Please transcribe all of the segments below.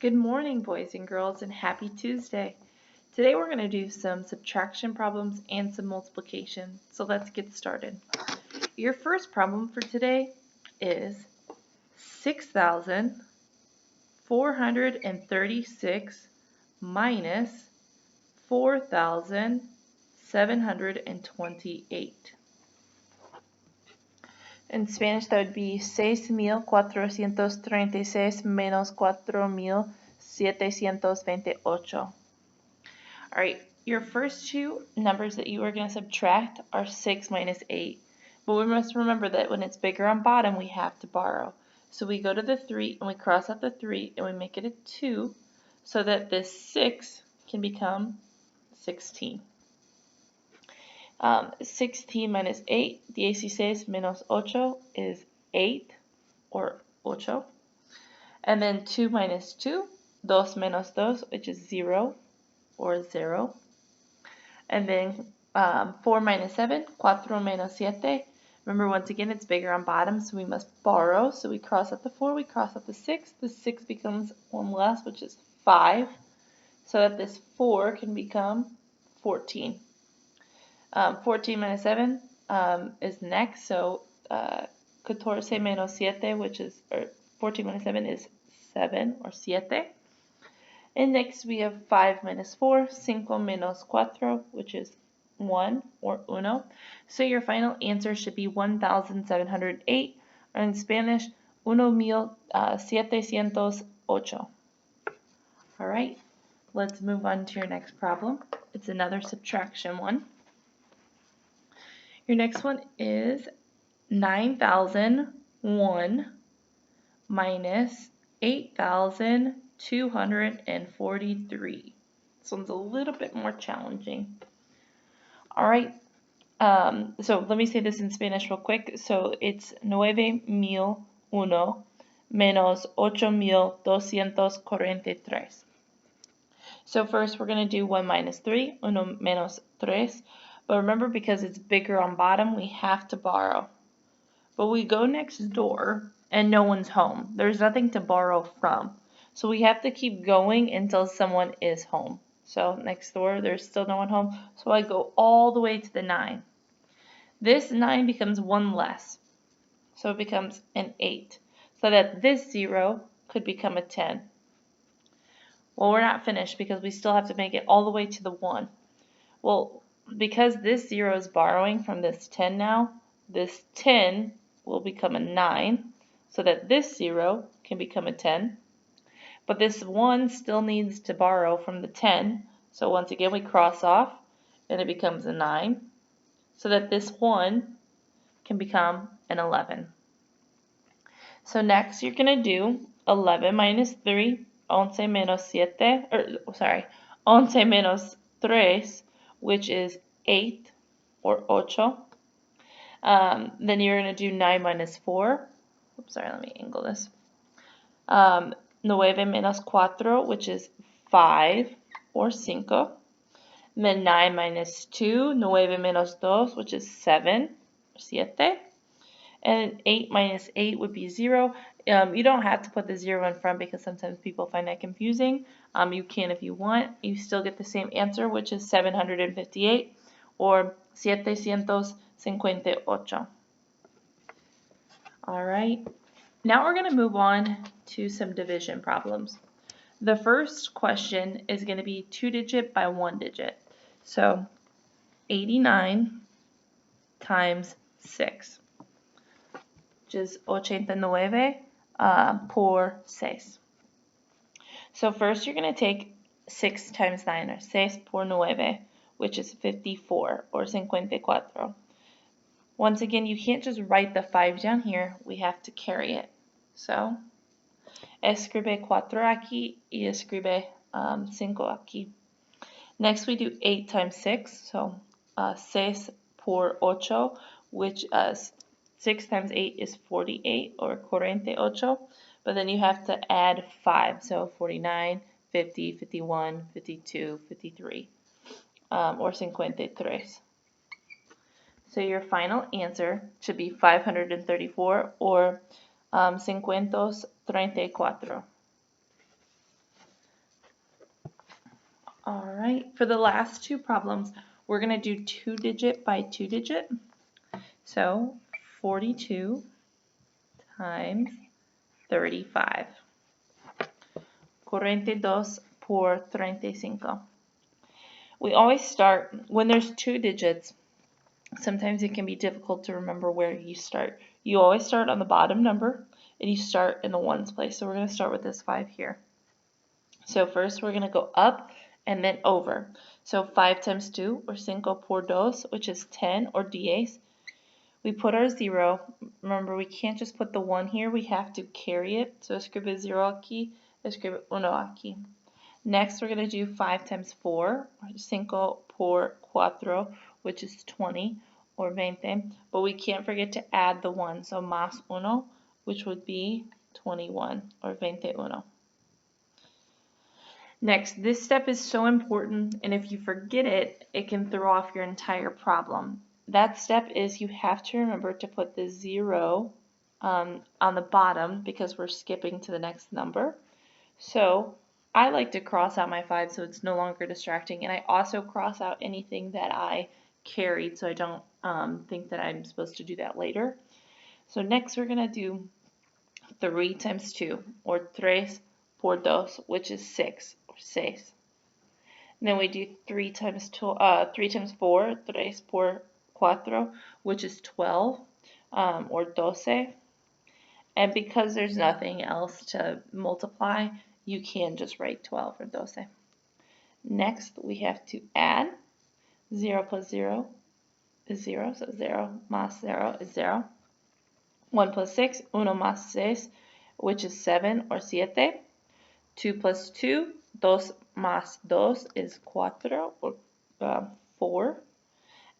Good morning, boys and girls, and happy Tuesday. Today we're going to do some subtraction problems and some multiplication, so let's get started. Your first problem for today is 6,436 minus 4,728. In Spanish, that would be 6,436 menos 4,728. All right, your first two numbers that you are going to subtract are 6 minus 8. But we must remember that when it's bigger on bottom, we have to borrow. So we go to the 3 and we cross out the 3 and we make it a 2 so that this 6 can become 16. 16 minus 8, 16 menos 8 is 8, or 8. And then 2 minus 2, 2 menos 2, which is 0, or 0. And then 4 minus 7, 4 menos 7. Remember, once again, it's bigger on bottom, so we must borrow. So we cross out the 4, we cross out the 6. The 6 becomes 1 less, which is 5, so that this 4 can become 14. 14 minus 7 is next, so 14 menos 7, which is, or 14 minus 7 is 7, or 7. And next we have 5 minus 4, 5 menos 4, which is 1, or 1. So your final answer should be 1,708, or in Spanish, 1,708. Alright, let's move on to your next problem. It's another subtraction one. Your next one is 9,001 minus 8,243. This one's a little bit more challenging. All right, so let me say this in Spanish real quick. So it's 9,001 menos 8,243. So first we're going to do 1 minus 3, 1 menos 3. But remember, because it's bigger on bottom, we have to borrow. But we go next door and no one's home. There's nothing to borrow from. So we have to keep going until someone is home. So next door, there's still no one home. So I go all the way to the 9. This 9 becomes 1 less. So it becomes an 8. So that this 0 could become a 10. Well, we're not finished because we still have to make it all the way to the 1. Well, because this 0 is borrowing from this 10 now, this 10 will become a 9, so that this 0 can become a 10. But this 1 still needs to borrow from the 10, so once again we cross off, and it becomes a 9, so that this 1 can become an 11. So next you're going to do 11 minus 3, 11 menos 7, 11 menos 3, which is 8, or 8. Then you're going to do 9 minus 4. Oops, sorry, let me angle this. 9 menos 4, which is 5, or 5. And then 9 minus 2, 9 menos 2, which is 7, or 7. And 8 minus 8 would be 0. You don't have to put the 0 in front because sometimes people find that confusing. You can if you want. You still get the same answer, which is 758, or 758. All right. Now we're going to move on to some division problems. The first question is going to be 2-digit by 1-digit. So 89 times 6. Which is 89 por 6. So first you're going to take 6 times 9, or 6 por 9, which is 54, or 54. Once again, you can't just write the 5 down here. We have to carry it. So, escribe 4 aquí y escribe 5 aquí. Next we do 8 times 6, so 6 por 8, which 6 times 8 is 48, or 48, but then you have to add 5, so 49, 50, 51, 52, 53, or 53. So your final answer should be 534, or 534. Alright, for the last two problems, we're going to do 2-digit by 2-digit. So 42 times 35. 42 por 35. We always start, when there's two digits, sometimes it can be difficult to remember where you start. You always start on the bottom number, and you start in the ones place. So we're going to start with this 5 here. So first we're going to go up and then over. So 5 times 2, or 5 por 2, which is 10, or 10. We put our 0. Remember, we can't just put the 1 here. We have to carry it. So escribe 0 aquí, escribe 1 aquí. Next, we're going to do 5 times 4, or 5 por 4, which is 20, or 20. But we can't forget to add the 1. So más 1, which would be 21, or 21. Next, this step is so important, and if you forget it, it can throw off your entire problem. That step is you have to remember to put the 0 on the bottom because we're skipping to the next number. So I like to cross out my 5 so it's no longer distracting, and I also cross out anything that I carried so I don't think that I'm supposed to do that later. So next we're going to do 3 times 2, or 3 por 2, which is 6, or 6. And then we do 3 times 4, 3 por 4, which is 12, or 12. And because there's nothing else to multiply, you can just write 12 or 12. Next, we have to add. 0 plus 0 is 0, so 0 más 0 is 0. 1 plus 6, 1 más 6, which is 7 or 7. 2 plus 2, 2 más 2 is 4 or 4.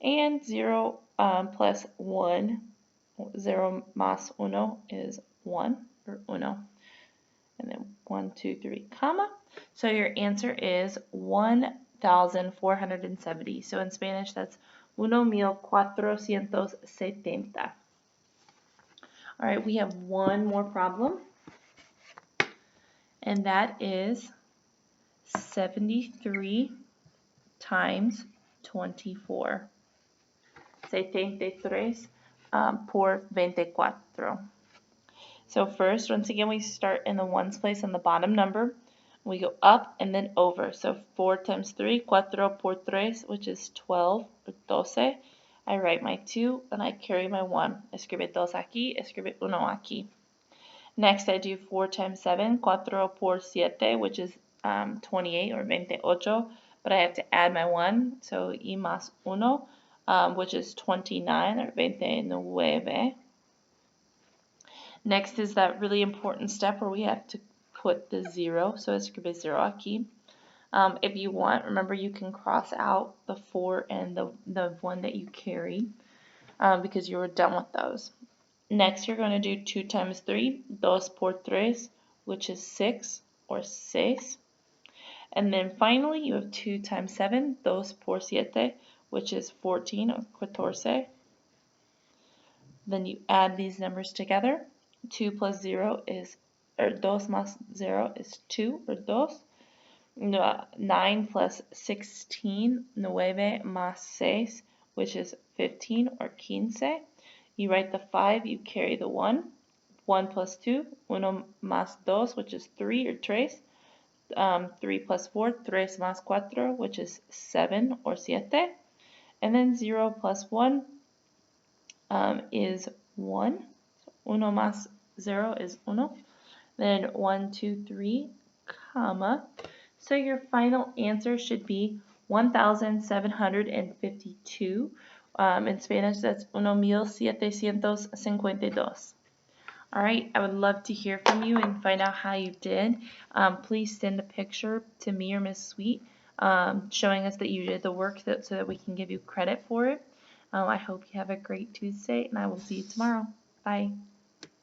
And 0 plus 1, 0 más 1 is 1 or 1. And then 1, 2, 3, comma. So your answer is 1,470. So in Spanish, that's 1,470. All right, we have one more problem, and that is 73 times 24. 73 por 24. So first, once again, we start in the ones place on the bottom number. We go up and then over. So 4 times 3, 4 por 3, which is 12 or 12. I write my 2 and I carry my 1. Escribe 2 aquí, escribe 1 aquí. Next, I do 4 times 7, 4 por 7, which is 28 or 28, but I have to add my 1, so y más 1, which is 29 or 29. Next is that really important step where we have to put the 0, so escribe 0 aquí. If you want, remember you can cross out the 4 and the 1 that you carry because you were done with those. Next, you're going to do 2 times 3, 2 por 3, which is 6 or 6. And then finally, you have 2 times 7, 2 por 7, which is 14 or 14. Then you add these numbers together. 2 plus 0 is, or 2 más 0 is 2 or 2. 9 plus 16, 9 más 6, which is 15 or 15. You write the 5, you carry the 1. 1 plus 2, 1 más 2, which is 3 or 3. 3 plus 4, 3 más 4, which is 7 or 7. And then 0 plus 1 is 1. 1 más 0 is 1. Then 1, 2, 3, comma. So your final answer should be 1,752. In Spanish, that's 1,752. All right, I would love to hear from you and find out how you did. Please send a picture to me or Miss Sweet showing us that you did the work so that we can give you credit for it. I hope you have a great Tuesday, and I will see you tomorrow. Bye.